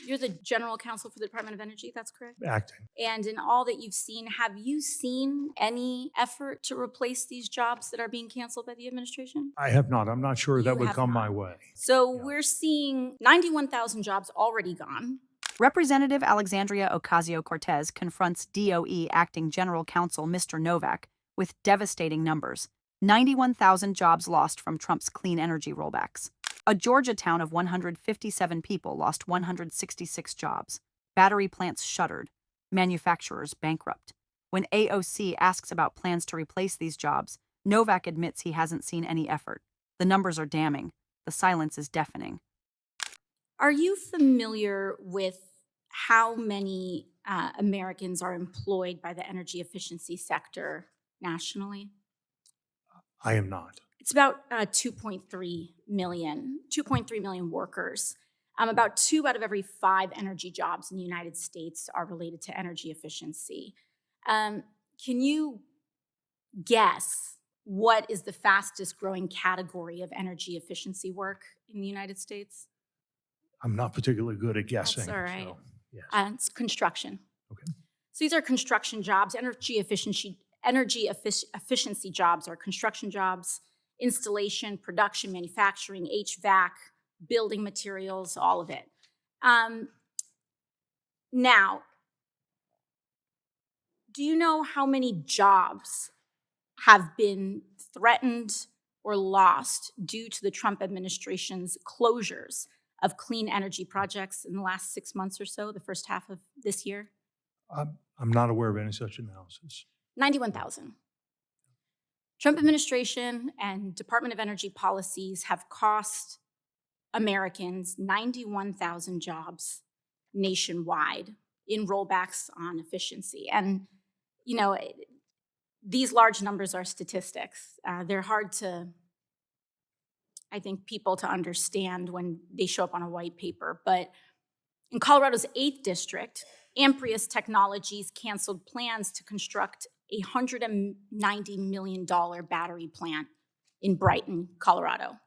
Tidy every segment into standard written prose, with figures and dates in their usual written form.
You're the general counsel for the Department of Energy, that's correct? Acting. And in all that you've seen, have you seen any effort to replace these jobs that are being canceled by the administration? I have not. I'm not sure that You would have come not. my way. So Yeah. we're seeing 91,000 jobs already gone. Representative Alexandria Ocasio-Cortez confronts DOE Acting General Counsel Mr. Novak with devastating numbers. 91,000 jobs lost from Trump's clean energy rollbacks. A Georgia town of 157 people lost 166 jobs. Battery plants shuttered. Manufacturers bankrupt. When AOC asks about plans to replace these jobs, Novak admits he hasn't seen any effort. The numbers are damning. The silence is deafening. Are you familiar with how many Americans are employed by the energy efficiency sector nationally? I am not. It's about 2.3 million workers. About 2 out of every 5 energy jobs in the United States are related to energy efficiency. Can you guess what is the fastest growing category of energy efficiency work in the United States? I'm not particularly good at guessing. That's all right. So, yes. It's construction. Okay. So these are construction jobs. Energy efficiency jobs are construction jobs, installation, production, manufacturing, HVAC, building materials, all of it. Now, do you know how many jobs have been threatened or lost due to the Trump administration's closures of clean energy projects in the last 6 months or so, the first half of this year? I'm not aware of any such analysis. 91,000. Trump administration and Department of Energy policies have cost Americans 91,000 jobs nationwide in rollbacks on efficiency. And, you know, these large numbers are statistics. They're hard to, I think, people to understand when they show up on a white paper. But in Colorado's 8th district, Amprius Technologies canceled plans to construct a $190 million battery plant in Brighton, Colorado.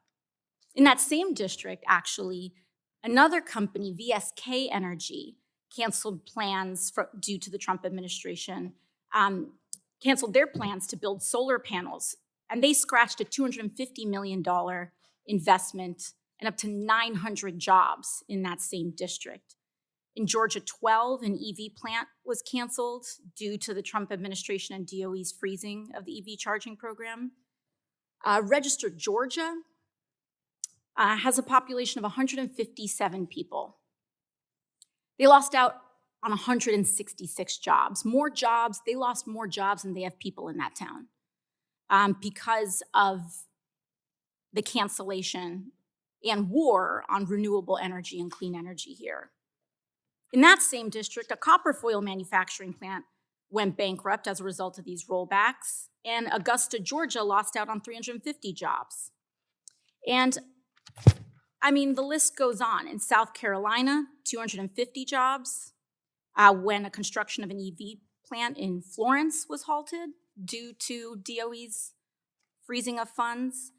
In that same district, actually, another company, VSK Energy, canceled plans due to the Trump administration, canceled their plans to build solar panels, and they scratched a $250 million investment and up to 900 jobs in that same district. In Georgia 12, an EV plant was canceled due to the Trump administration and DOE's freezing of the EV charging program. Registered Georgia has a population of 157 people. They lost out on 166 jobs. They lost more jobs than they have people in that town because of the cancellation and war on renewable energy and clean energy here. In that same district, a copper foil manufacturing plant went bankrupt as a result of these rollbacks, and Augusta, Georgia lost out on 350 jobs. And I mean, the list goes on. In South Carolina, 250 jobs when a construction of an EV plant in Florence was halted due to DOE's freezing of funds.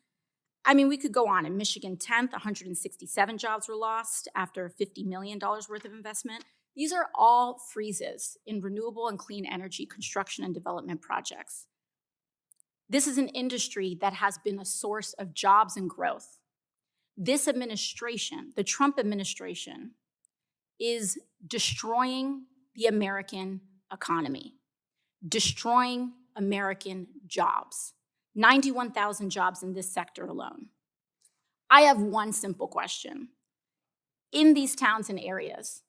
I mean, we could go on. In Michigan 10th, 167 jobs were lost after $50 million worth of investment. These are all freezes in renewable and clean energy construction and development projects. This is an industry that has been a source of jobs and growth. This administration, the Trump administration, is destroying the American economy, destroying American jobs. 91,000 jobs in this sector alone. I have one simple question. In these towns and areas,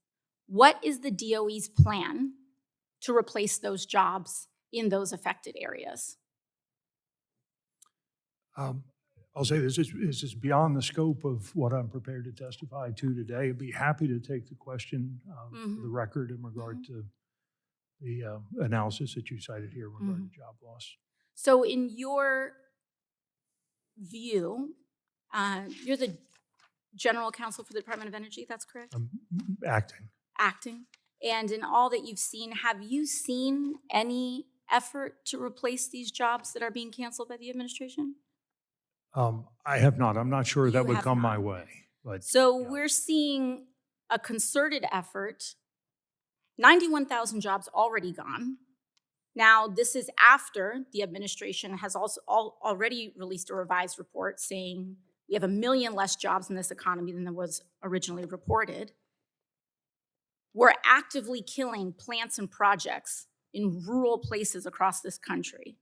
what is the DOE's plan to replace those jobs in those affected areas? I'll say this is beyond the scope of what I'm prepared to testify to today. I'd be happy to take the question for the record in regard to the analysis that you cited here in regard to job loss. So in your view, you're the general counsel for the Department of Energy, that's correct? Acting. Acting. And in all that you've seen, have you seen any effort to replace these jobs that are being canceled by the administration? I have not. I'm not sure that would come my way. But so we're seeing a concerted effort, 91,000 jobs already gone. Now, this is after the administration has also already released a revised report saying we have 1 million less jobs in this economy than was originally reported. We're actively killing plants and projects in rural places across this country.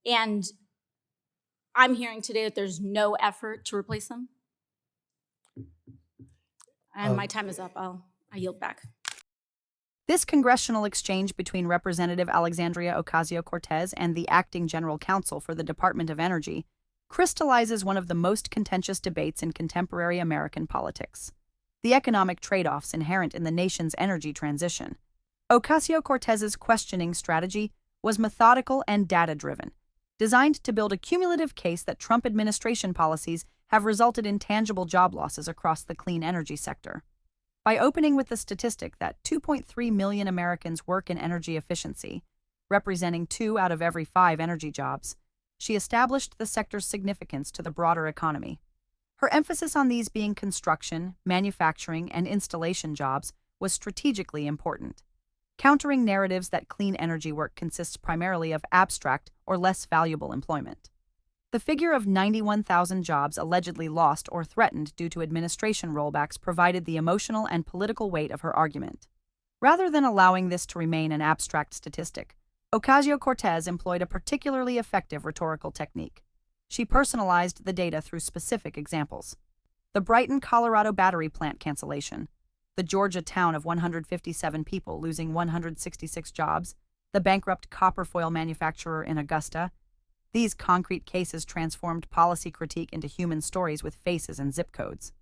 And I'm hearing today that there's no effort to replace them. And my time is up. I yield back. This congressional exchange between Representative Alexandria Ocasio-Cortez and the acting general counsel for the Department of Energy crystallizes one of the most contentious debates in contemporary American politics: the economic trade-offs inherent in the nation's energy transition. Ocasio-Cortez's questioning strategy was methodical and data-driven, designed to build a cumulative case that Trump administration policies have resulted in tangible job losses across the clean energy sector. By opening with the statistic that 2.3 million Americans work in energy efficiency, representing 2 out of every 5 energy jobs, she established the sector's significance to the broader economy. Her emphasis on these being construction, manufacturing, and installation jobs was strategically important, countering narratives that clean energy work consists primarily of abstract or less valuable employment. The figure of 91,000 jobs allegedly lost or threatened due to administration rollbacks provided the emotional and political weight of her argument. Rather than allowing this to remain an abstract statistic, Ocasio-Cortez employed a particularly effective rhetorical technique. She personalized the data through specific examples. The Brighton, Colorado battery plant cancellation, the Georgia town of 157 people losing 166 jobs, the bankrupt copper foil manufacturer in Augusta. These concrete cases transformed policy critique into human stories with faces and zip codes.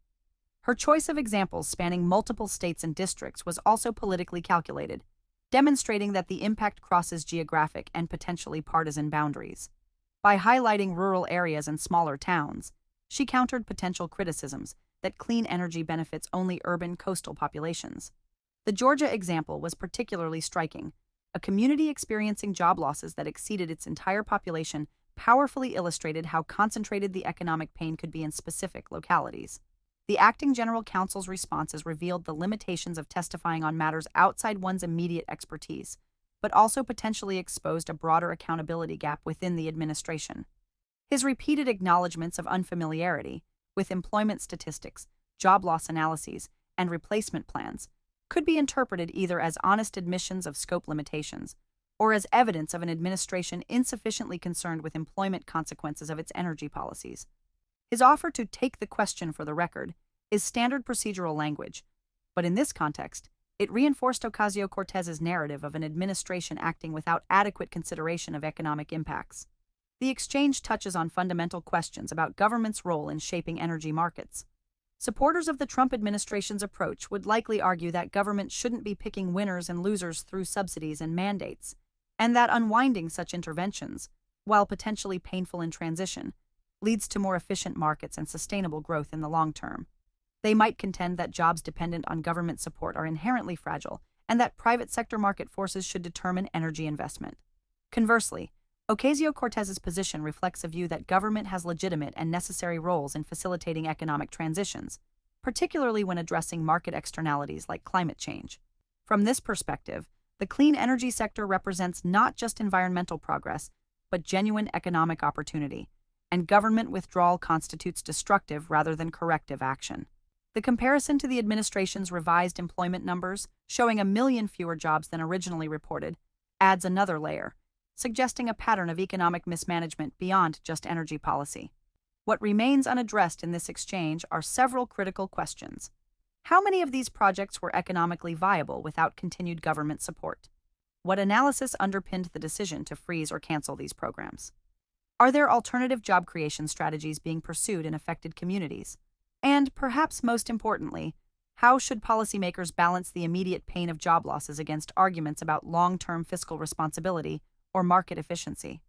Her choice of examples spanning multiple states and districts was also politically calculated, demonstrating that the impact crosses geographic and potentially partisan boundaries. By highlighting rural areas and smaller towns, she countered potential criticisms that clean energy benefits only urban coastal populations. The Georgia example was particularly striking. A community experiencing job losses that exceeded its entire population powerfully illustrated how concentrated the economic pain could be in specific localities. The acting general counsel's responses revealed the limitations of testifying on matters outside one's immediate expertise, but also potentially exposed a broader accountability gap within the administration. His repeated acknowledgments of unfamiliarity with employment statistics, job loss analyses, and replacement plans could be interpreted either as honest admissions of scope limitations or as evidence of an administration insufficiently concerned with employment consequences of its energy policies. His offer to take the question for the record is standard procedural language, but in this context, it reinforced Ocasio-Cortez's narrative of an administration acting without adequate consideration of economic impacts. The exchange touches on fundamental questions about government's role in shaping energy markets. Supporters of the Trump administration's approach would likely argue that government shouldn't be picking winners and losers through subsidies and mandates, and that unwinding such interventions, while potentially painful in transition, leads to more efficient markets and sustainable growth in the long term. They might contend that jobs dependent on government support are inherently fragile, and that private sector market forces should determine energy investment. Conversely, Ocasio-Cortez's position reflects a view that government has legitimate and necessary roles in facilitating economic transitions, particularly when addressing market externalities like climate change. From this perspective, the clean energy sector represents not just environmental progress, but genuine economic opportunity, and government withdrawal constitutes destructive rather than corrective action. The comparison to the administration's revised employment numbers, showing 1 million fewer jobs than originally reported, adds another layer, suggesting a pattern of economic mismanagement beyond just energy policy. What remains unaddressed in this exchange are several critical questions. How many of these projects were economically viable without continued government support? What analysis underpinned the decision to freeze or cancel these programs? Are there alternative job creation strategies being pursued in affected communities? And, perhaps most importantly, how should policymakers balance the immediate pain of job losses against arguments about long-term fiscal responsibility or market efficiency?